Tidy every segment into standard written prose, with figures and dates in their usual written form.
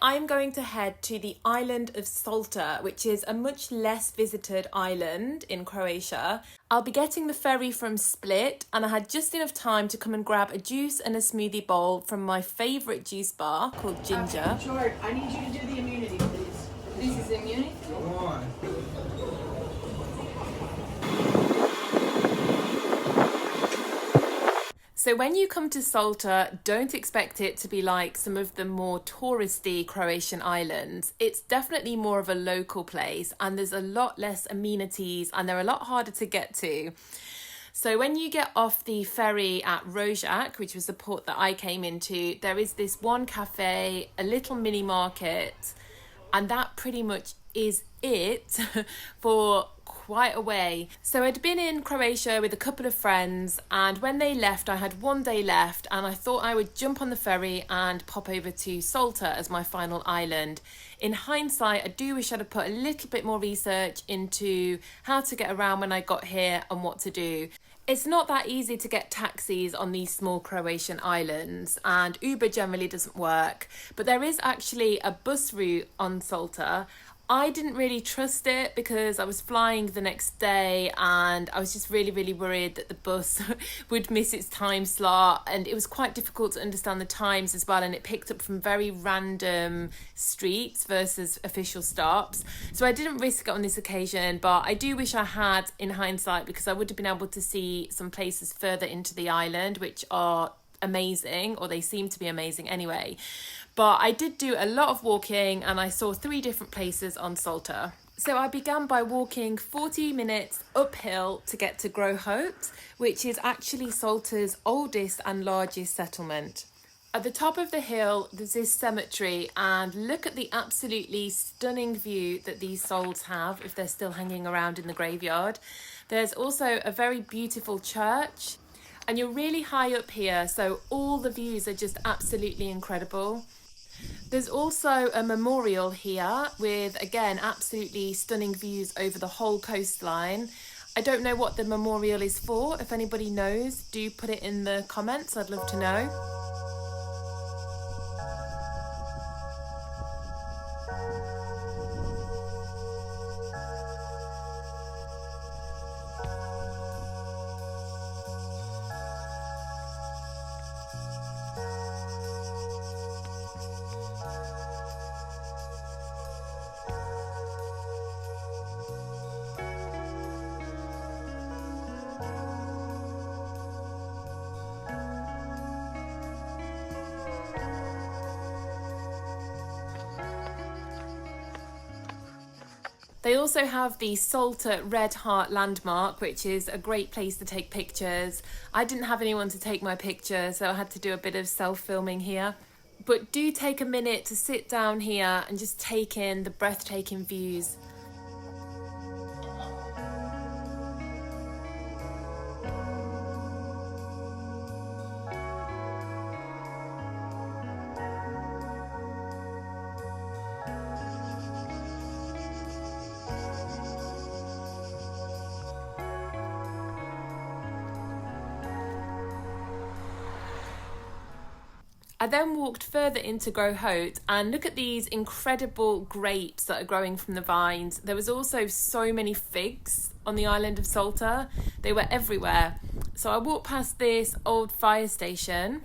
I'm going to head to the island of Šolta, which is a much less visited island in Croatia. I'll be getting the ferry from Split, and I had just enough time to come and grab a juice and a smoothie bowl from my favourite juice bar called Ginger. George, I need you to do the immunity, please. This is immunity? Come on. So when you come to Šolta, don't expect it to be like some of the more touristy Croatian islands. It's definitely more of a local place, and there's a lot less amenities and they're a lot harder to get to. So when you get off the ferry at Rožac, which was the port that I came into, there is this one cafe, a little mini market, and that pretty much is it for quite a way. So I'd been in Croatia with a couple of friends, and when they left, I had one day left, and I thought I would jump on the ferry and pop over to Šolta as my final island. In hindsight, I do wish I'd have put a little bit more research into how to get around when I got here and what to do. It's not that easy to get taxis on these small Croatian islands, and Uber generally doesn't work, but there is actually a bus route on Šolta. I didn't really trust it because I was flying the next day and I was just really worried that the bus would miss its time slot, and it was quite difficult to understand the times as well, and it picked up from very random streets versus official stops. So I didn't risk it on this occasion, but I do wish I had in hindsight, because I would have been able to see some places further into the island which are amazing, or they seem to be amazing anyway. But I did do a lot of walking, and I saw 3 different places on Šolta. So I began by walking 40 minutes uphill to get to Grohote, which is actually Šolta's oldest and largest settlement. At the top of the hill, there's this cemetery, and look at the absolutely stunning view that these souls have if they're still hanging around in the graveyard. There's also a very beautiful church, and you're really high up here, so all the views are just absolutely incredible. There's also a memorial here with, again, absolutely stunning views over the whole coastline. I don't know what the memorial is for. If anybody knows, do put it in the comments. I'd love to know. They also have the Šolta Red Heart landmark, which is a great place to take pictures. I didn't have anyone to take my picture, so I had to do a bit of self-filming here. But do take a minute to sit down here and just take in the breathtaking views. I then walked further into Grohote, and look at these incredible grapes that are growing from the vines. There was also so many figs on the island of Šolta. They were everywhere. So I walked past this old fire station,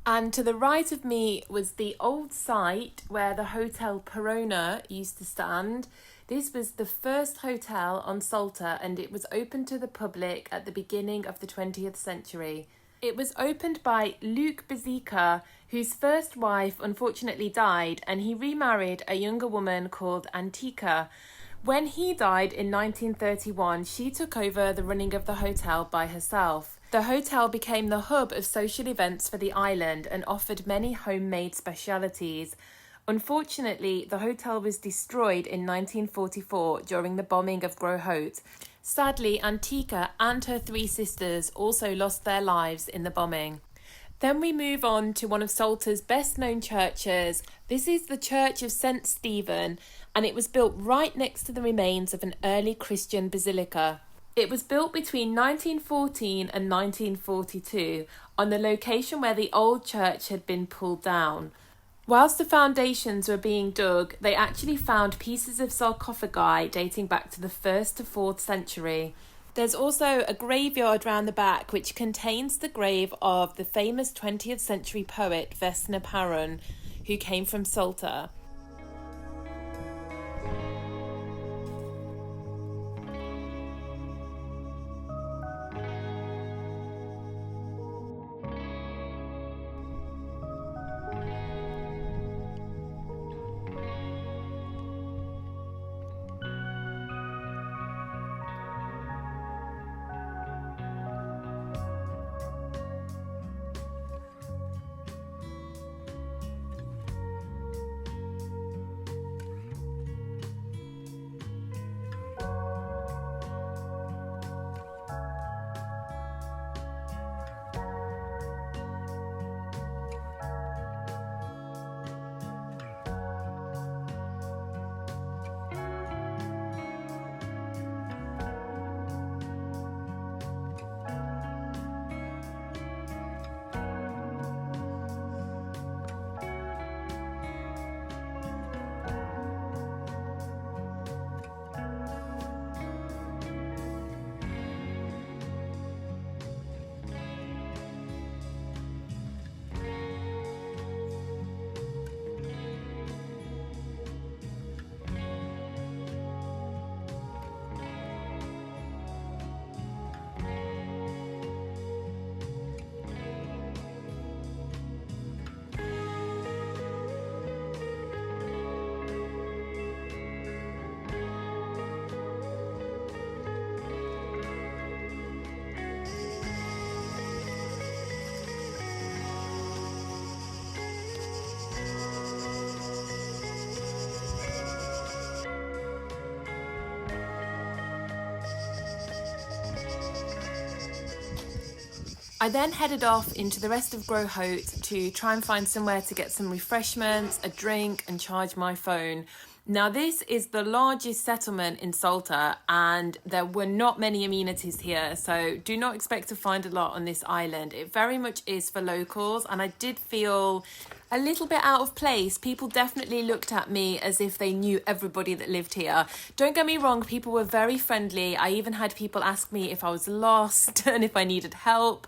and to the right of me was the old site where the Hotel Perona used to stand. This was the first hotel on Šolta, and it was open to the public at the beginning of the 20th century. It was opened by Luke Bezica, whose first wife unfortunately died, and he remarried a younger woman called Antica. When he died in 1931, she took over the running of the hotel by herself. The hotel became the hub of social events for the island and offered many homemade specialities. Unfortunately, the hotel was destroyed in 1944 during the bombing of Grohote. Sadly, Antica and her 3 sisters also lost their lives in the bombing. Then we move on to one of Šolta's best known churches. This is the Church of St. Stephen, and it was built right next to the remains of an early Christian basilica. It was built between 1914 and 1942 on the location where the old church had been pulled down. Whilst the foundations were being dug, they actually found pieces of sarcophagi dating back to the 1st to 4th century. There's also a graveyard round the back which contains the grave of the famous 20th century poet Vesna Parun, who came from Šolta. I then headed off into the rest of Grohote to try and find somewhere to get some refreshments, a drink and charge my phone. Now this is the largest settlement in Šolta and there were not many amenities here, so do not expect to find a lot on this island. It very much is for locals and I did feel a little bit out of place. People definitely looked at me as if they knew everybody that lived here. Don't get me wrong, people were very friendly. I even had people ask me if I was lost and if I needed help,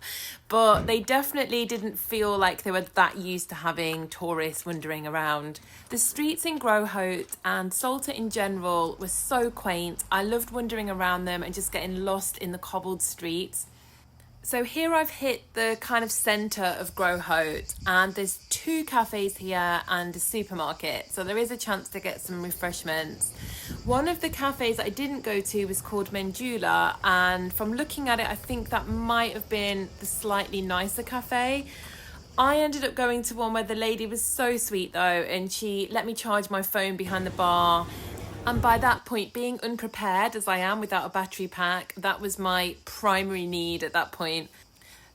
but they definitely didn't feel like they were that used to having tourists wandering around. The streets in Grohote and Šolta in general were so quaint. I loved wandering around them and just getting lost in the cobbled streets. So here I've hit the kind of centre of Grohote and there's 2 cafes here and a supermarket. So there is a chance to get some refreshments. One of the cafes I didn't go to was called Mendula, and from looking at it, I think that might have been the slightly nicer cafe. I ended up going to one where the lady was so sweet though, and she let me charge my phone behind the bar. And by that point, being unprepared as I am without a battery pack, that was my primary need at that point.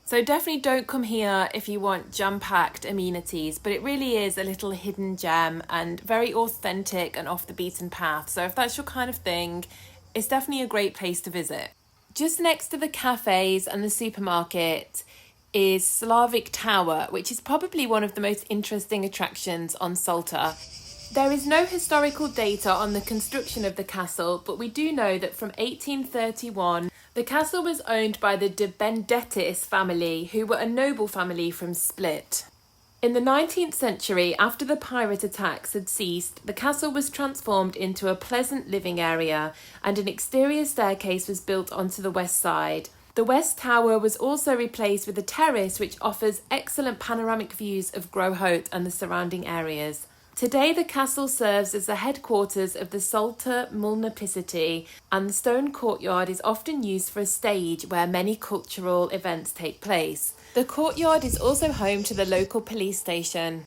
So definitely don't come here if you want jam-packed amenities, but it really is a little hidden gem and very authentic and off the beaten path. So if that's your kind of thing, it's definitely a great place to visit. Just next to the cafes and the supermarket is Slavić Tower, which is probably one of the most interesting attractions on Šolta. There is no historical data on the construction of the castle, but we do know that from 1831, the castle was owned by the de Benedettis family, who were a noble family from Split. In the 19th century, after the pirate attacks had ceased, the castle was transformed into a pleasant living area and an exterior staircase was built onto the west side. The west tower was also replaced with a terrace which offers excellent panoramic views of Grohote and the surrounding areas. Today the castle serves as the headquarters of the Šolta municipality, and the stone courtyard is often used for a stage where many cultural events take place. The courtyard is also home to the local police station.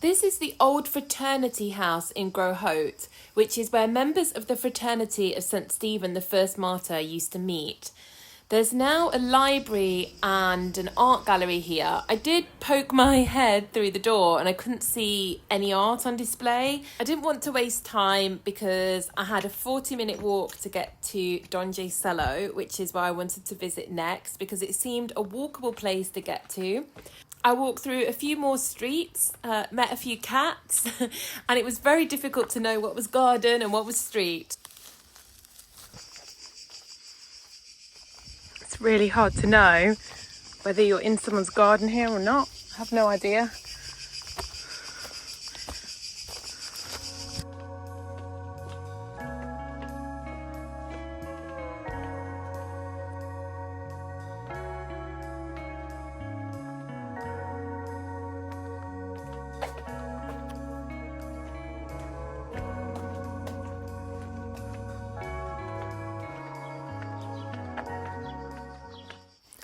This is the old fraternity house in Grohote, which is where members of the fraternity of St. Stephen the First Martyr used to meet. There's now a library and an art gallery here. I did poke my head through the door and I couldn't see any art on display. I didn't want to waste time because I had a 40-minute walk to get to Donje Selo, which is where I wanted to visit next because it seemed a walkable place to get to. I walked through a few more streets, met a few cats, and it was very difficult to know what was garden and what was street. It's really hard to know whether you're in someone's garden here or not. I have no idea.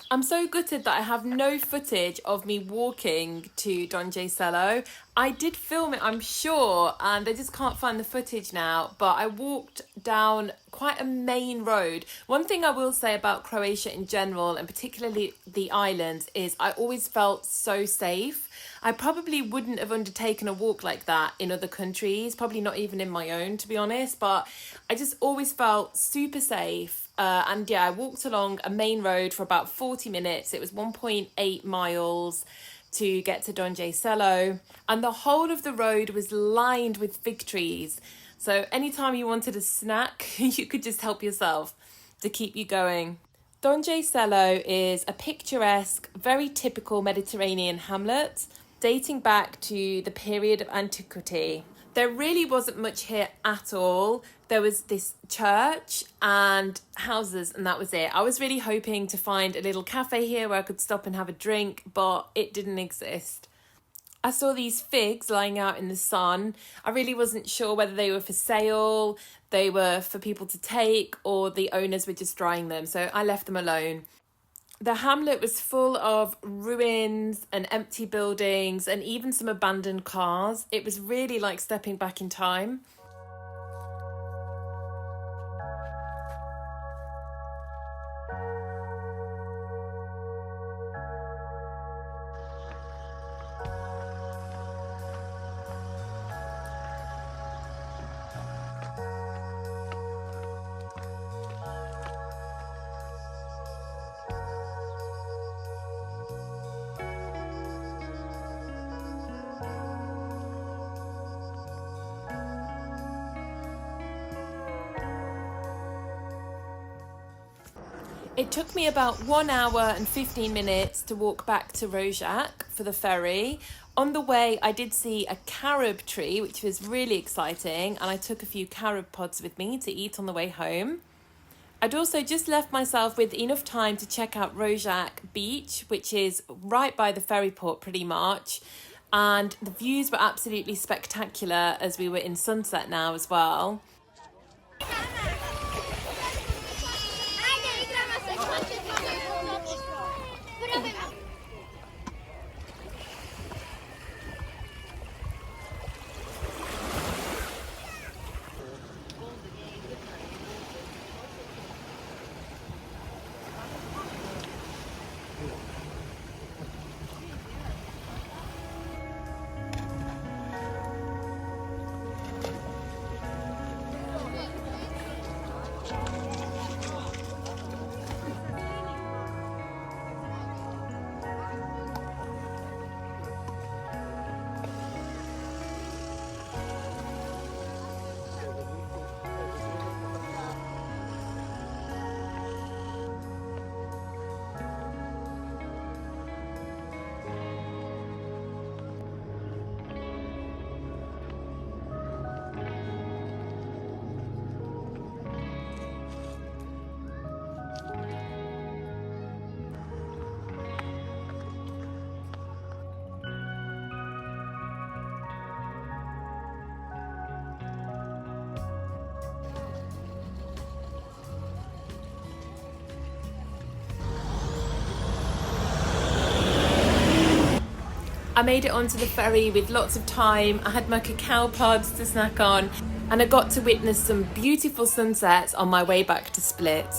I'm so gutted that I have no footage of me walking to Donje Selo. I did film it, I'm sure, and I just can't find the footage now, but I walked down quite a main road. One thing I will say about Croatia in general, and particularly the islands, is I always felt so safe. I probably wouldn't have undertaken a walk like that in other countries, probably not even in my own, to be honest, but I just always felt super safe. And yeah, I walked along a main road for about 40 minutes. It was 1.8 miles to get to Donje Selo, and the whole of the road was lined with fig trees. So anytime you wanted a snack, you could just help yourself to keep you going. Donje Selo is a picturesque, very typical Mediterranean hamlet dating back to the period of antiquity. There really wasn't much here at all. There was this church and houses, and that was it. I was really hoping to find a little cafe here where I could stop and have a drink, but it didn't exist. I saw these figs lying out in the sun. I really wasn't sure whether they were for sale, they were for people to take, or the owners were just drying them, so I left them alone. The hamlet was full of ruins and empty buildings and even some abandoned cars. It was really like stepping back in time. It took me about 1 hour and 15 minutes to walk back to Rožac for the ferry. On the way, I did see a carob tree, which was really exciting, and I took a few carob pods with me to eat on the way home. I'd also just left myself with enough time to check out Rožac Beach, which is right by the ferry port pretty much, and the views were absolutely spectacular as we were in sunset now as well. I made it onto the ferry with lots of time. I had my cacao pods to snack on, and I got to witness some beautiful sunsets on my way back to Split.